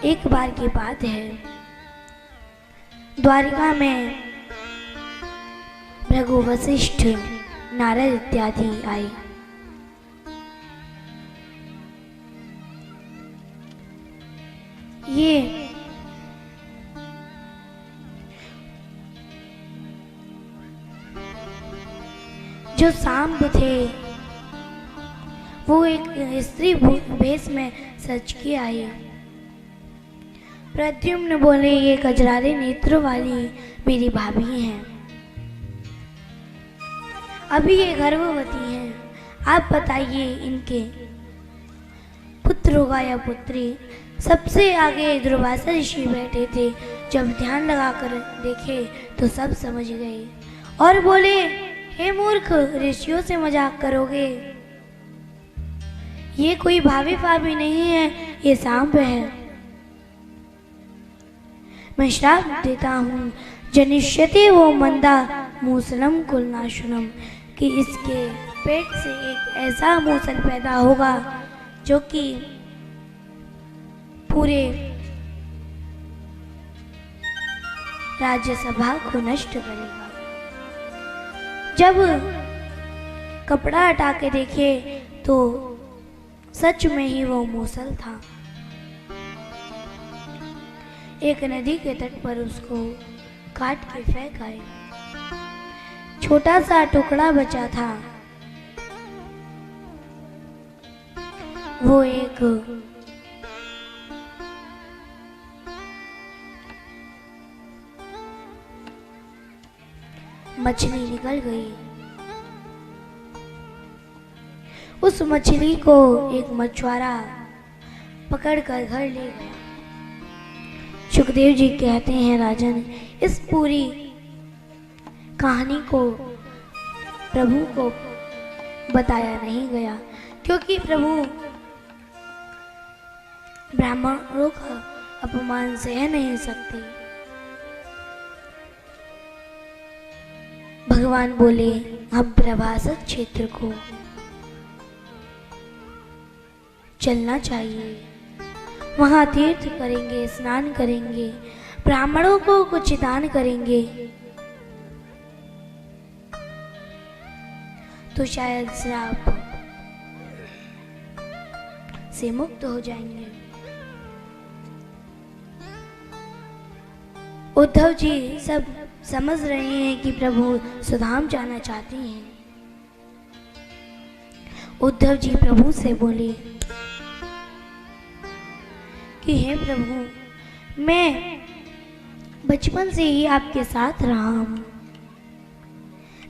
एक बार की बात है, द्वारिका में भृगु, वशिष्ठ, नारद इत्यादि आए। ये जो सांब थे वो एक स्त्री भेष में सज के आए। प्रद्युम्न बोले, ये कजरारे नेत्रों वाली मेरी भाभी हैं, अभी ये गर्भवती हैं। आप बताइए इनके पुत्र होगा या पुत्री। सबसे आगे दुर्वासा ऋषि बैठे थे। जब ध्यान लगाकर देखे तो सब समझ गए और बोले, हे मूर्ख, ऋषियों से मजाक करोगे? ये कोई भाभी भाभी नहीं है, ये सांप है। मैं श्राप देता हूँ, जनिष्यते वो मंदा मूसलम कुलनाशुनम, कि इसके पेट से एक ऐसा मूसल पैदा होगा जो कि पूरे राज्यसभा को नष्ट करेगा। जब कपड़ा हटा के देखे तो सच में ही वो मूसल था। एक नदी के तट पर उसको काट के फेंक आए। छोटा सा टुकड़ा बचा था, वो एक मछली निकल गई। उस मछली को एक मछुआरा पकड़कर घर ले गया। सुखदेव जी कहते हैं, राजन, इस पूरी कहानी को प्रभु को बताया नहीं गया, क्योंकि प्रभु ब्राह्मणों का अपमान सह नहीं सकते। भगवान बोले, हम प्रभासक क्षेत्र को चलना चाहिए, वहां तीर्थ करेंगे, स्नान करेंगे, ब्राह्मणों को कुछ दान करेंगे तो शायद श्राप से मुक्त हो जाएंगे। उद्धव जी सब समझ रहे हैं कि प्रभु सुधाम जाना चाहते हैं। उद्धव जी प्रभु से बोले कि हे प्रभु, मैं बचपन से ही आपके साथ रहा हूं,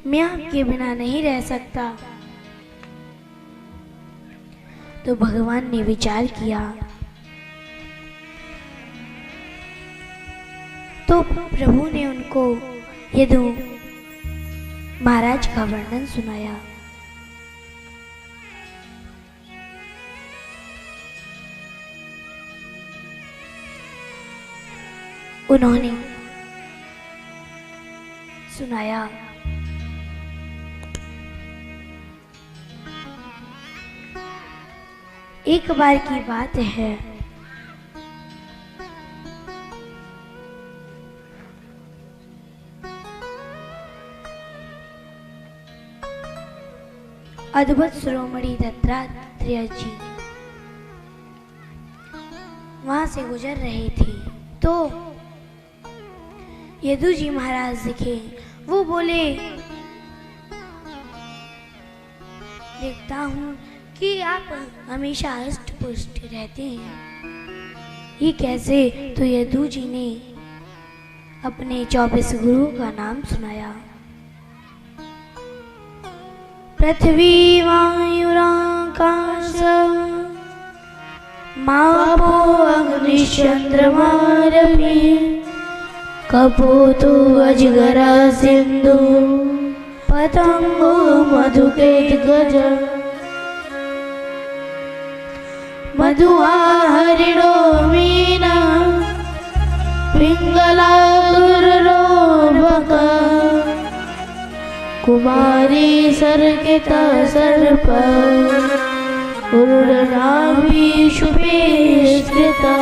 मैं आपके बिना नहीं रह सकता। तो भगवान ने विचार किया, तो प्रभु ने उनको यदु महाराज का वर्णन सुनाया। उन्होंने सुनाया, एक बार की बात है, अद्भुत शिरोमणि दत्तात्रेय जी वहां से गुजर रहे थे। तो यदु जी महाराज दिखे। वो बोले, देखता हूं कि आप हमेशा हष्ट पुष्ट रहते हैं, ये कैसे? तो यदु जी ने अपने 24 गुरु का नाम सुनाया। पृथ्वी वायुराकाश मापो अग्निचंद्रमा रवि, कपोतो अजगरा सिंधु, पतंगो मधुकेत गज, मधुआ हरिणो मीना, पिंगला दुर्रोबक, कुमारी सर्किता सर्प, उरुणाभि शुभे स्थिता।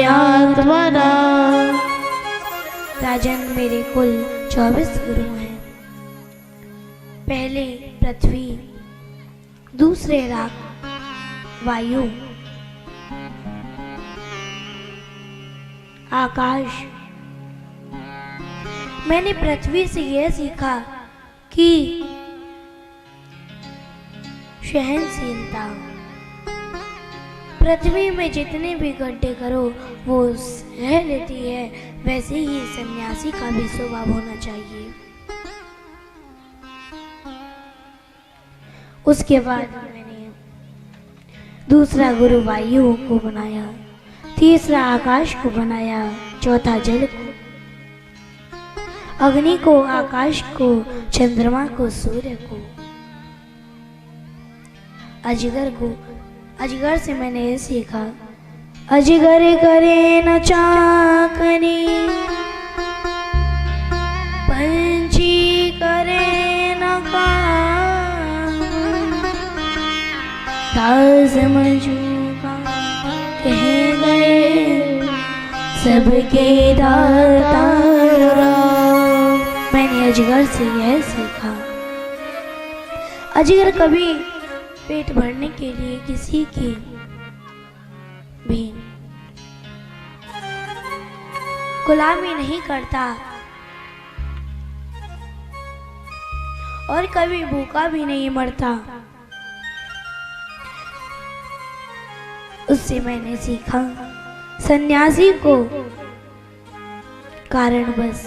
आत्मना। राजन, मेरे कुल 24 गुरु हैं। पहले पृथ्वी, दूसरे वायु, आकाश। मैंने पृथ्वी से यह सीखा कि सहनशीलता, पृथ्वी में जितने भी गड्ढे करो वो सह लेती है, वैसे ही सन्यासी का भी स्वभाव होना चाहिए। उसके बाद मैंने दूसरा गुरु वायु को बनाया, तीसरा आकाश को बनाया, चौथा जल को, अग्नि को, आकाश को, चंद्रमा को, सूर्य को, अजगर को। अजगर से मैंने ये सीखा, अजगर करे न चाकरी, पंछी करे न काम, समझूंगा कह गए सबके दाता राम। मैंने अजगर से यह सीखा, अजगर कभी पेट भरने के लिए किसी की भी गुलामी नहीं करता और कभी भूखा भी नहीं मरता। उससे मैंने सीखा, सन्यासी को कारण बस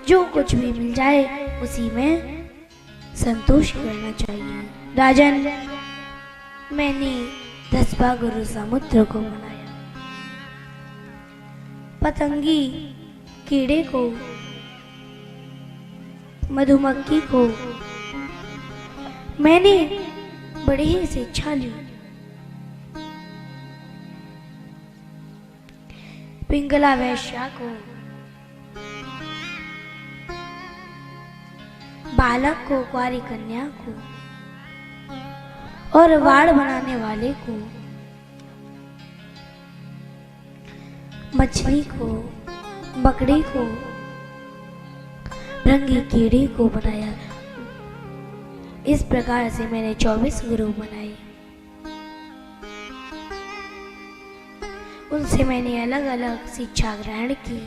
जो कुछ भी मिल जाए उसी में संतोष करना चाहिए। राजन, मैंने 10वां गुरु समुद्र को बनाया, पतंगी कीड़े को, मधुमक्खी को मैंने बड़ी ही शिक्षा ली। पिंगला वैश्या को, बालक को, कुंवारी कन्या को और वाड़ बनाने वाले को, मछली को, बकरी को, रंगी कीड़ी को बनाया। इस प्रकार से मैंने 24 गुरु बनाए। उनसे मैंने अलग अलग शिक्षा ग्रहण की।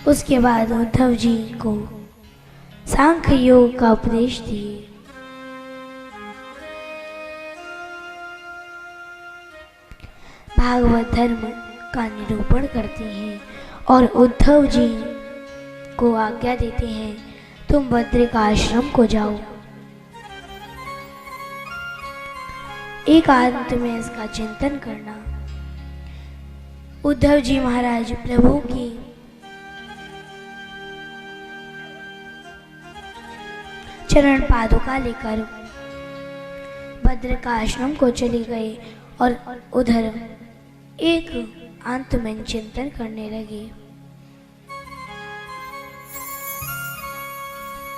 उसके बाद उद्धव जी को सांख्य योग का उपदेश दिए। भागवत धर्म का निरूपण करते हैं और उद्धव जी को आज्ञा देते हैं, तुम बद्रिका आश्रम को जाओ। एकांत में इसका चिंतन करना। उद्धव जी महाराज प्रभु की चरण पादुका लेकर बद्रिका आश्रम को चले गए और उधर एक अंत में चिंतन करने लगे।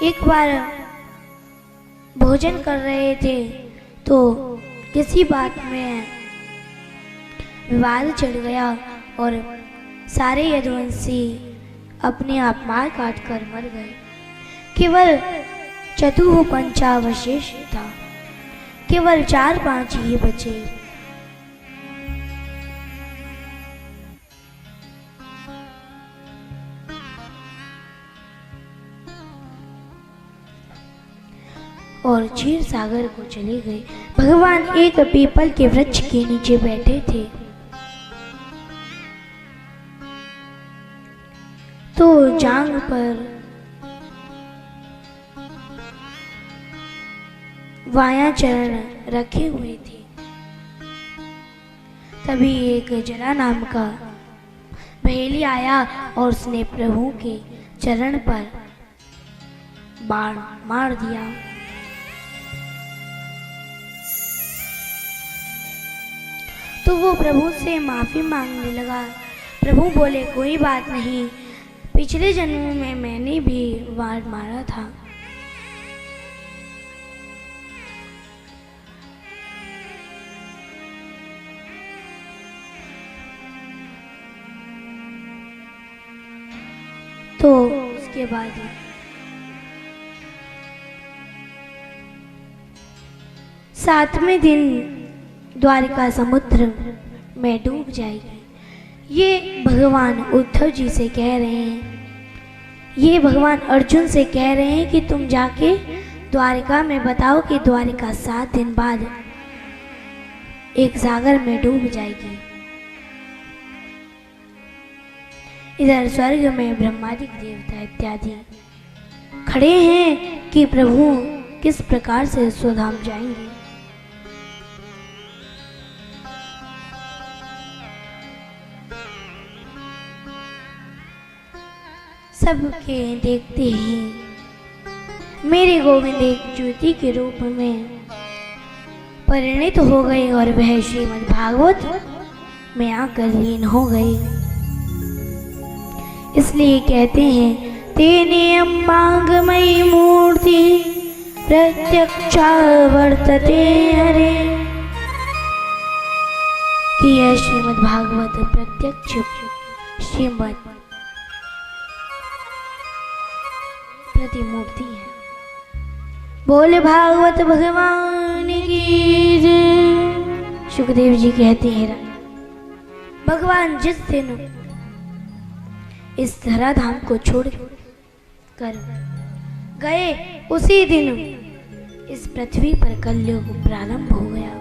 एक बार भोजन कर रहे थे तो किसी बात में विवाद चढ़ गया और सारे यदुवंशी अपने आप मार काट कर मर गए। केवल चतुः पंचावशेष था, केवल 4-5 ही बचे। और क्षीर सागर को चले गए। भगवान एक पीपल के वृक्ष के नीचे बैठे थे तो जांग पर वाया चरण रखे हुए थे। तभी एक जरा नाम का बहेली आया और उसने प्रभु के चरण पर बाण मार दिया। तो वो प्रभु से माफ़ी मांगने लगा। प्रभु बोले, कोई बात नहीं, पिछले जन्म में मैंने भी वार मारा था। तो उसके बाद 7वें दिन द्वारिका समुद्र में डूब जाएगी। ये भगवान उद्धव जी से कह रहे हैं, ये भगवान अर्जुन से कह रहे हैं कि तुम जाके द्वारिका में बताओ कि द्वारिका 7 दिन बाद एक सागर में डूब जाएगी। इधर स्वर्ग में ब्रह्मादि देवता इत्यादि खड़े हैं कि प्रभु किस प्रकार से स्वधाम जाएंगे। सबके देखते ही मेरे गोविंद एक ज्योति के रूप में परिणित हो गए और वह श्रीमद् भागवत में आकर लीन हो गए। इसलिए कहते हैं, तेने अम्बांगमयी मूर्ति प्रत्यक्षा वर्तते हरे, कि यह श्रीमद् भागवत प्रत्यक्ष श्रीमद् प्रतिमूर्ति है। बोले भागवत भगवान की जय। सुखदेव जी कहते हैं, भगवान जिस दिन इस धराधाम को छोड़ कर गए उसी दिन इस पृथ्वी पर कलयुग प्रारंभ हो गया।